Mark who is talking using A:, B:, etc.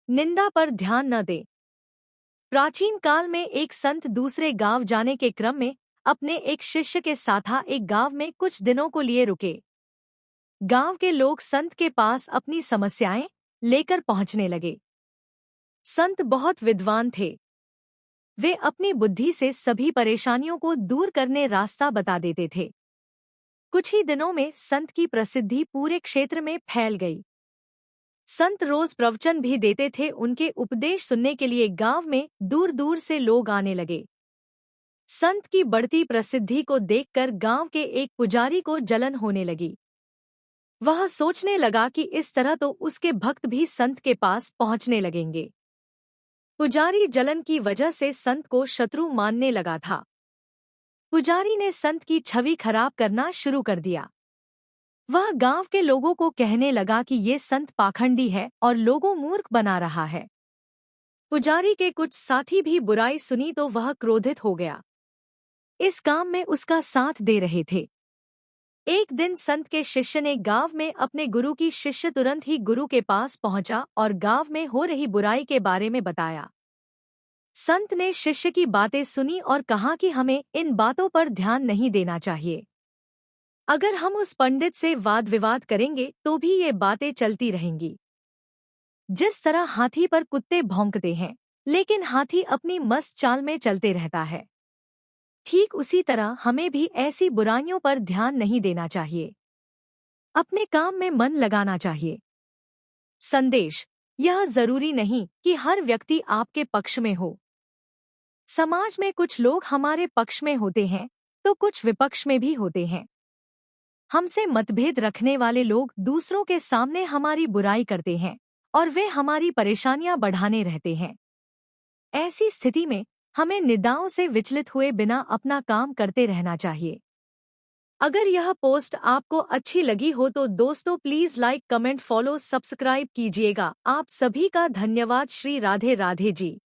A: निंदा पर ध्यान न दे। प्राचीन काल में एक संत दूसरे गांव जाने के क्रम में अपने एक शिष्य के साथ एक गांव में कुछ दिनों को लिए रुके। गांव के लोग संत के पास अपनी समस्याएं लेकर पहुंचने लगे। संत बहुत विद्वान थे। वे अपनी बुद्धि से सभी परेशानियों को दूर करने रास्ता बता देते थे। कुछ ही दिनों में संत की प्रसिद्धि पूरे क्षेत्र में फैल गई। संत रोज प्रवचन भी देते थे। उनके उपदेश सुनने के लिए गांव में दूर दूर से लोग आने लगे। संत की बढ़ती प्रसिद्धि को देखकर गांव के एक पुजारी को जलन होने लगी। वह सोचने लगा कि इस तरह तो उसके भक्त भी संत के पास पहुंचने लगेंगे। पुजारी जलन की वजह से संत को शत्रु मानने लगा था। पुजारी ने संत की छवि खराब करना शुरू कर दिया। वह गांव के लोगों को कहने लगा कि ये संत पाखंडी है और लोगों मूर्ख बना रहा है। पुजारी के कुछ साथी भी बुराई सुनी तो वह क्रोधित हो गया। इस काम में उसका साथ दे रहे थे। एक दिन संत के शिष्य ने गांव में अपने गुरु की शिष्य तुरंत ही गुरु के पास पहुंचा और गांव में हो रही बुराई के बारे में बताया। संत ने शिष्य की बातें सुनी और कहा कि हमें इन बातों पर ध्यान नहीं देना चाहिए। अगर हम उस पंडित से वाद विवाद करेंगे तो भी ये बातें चलती रहेंगी। जिस तरह हाथी पर कुत्ते भौंकते हैं, लेकिन हाथी अपनी मस्त चाल में चलते रहता है, ठीक उसी तरह हमें भी ऐसी बुराइयों पर ध्यान नहीं देना चाहिए। अपने काम में मन लगाना चाहिए। संदेश: यह जरूरी नहीं कि हर व्यक्ति आपके पक्ष में हो। समाज में कुछ लोग हमारे पक्ष में होते हैं तो कुछ विपक्ष में भी होते हैं। हमसे मतभेद रखने वाले लोग दूसरों के सामने हमारी बुराई करते हैं और वे हमारी परेशानियां बढ़ाने रहते हैं। ऐसी स्थिति में हमें निंदाओं से विचलित हुए बिना अपना काम करते रहना चाहिए। अगर यह पोस्ट आपको अच्छी लगी हो तो दोस्तों please like, comment, follow, subscribe कीजिएगा। आप सभी का धन्यवाद। श्री राधे राधे जी।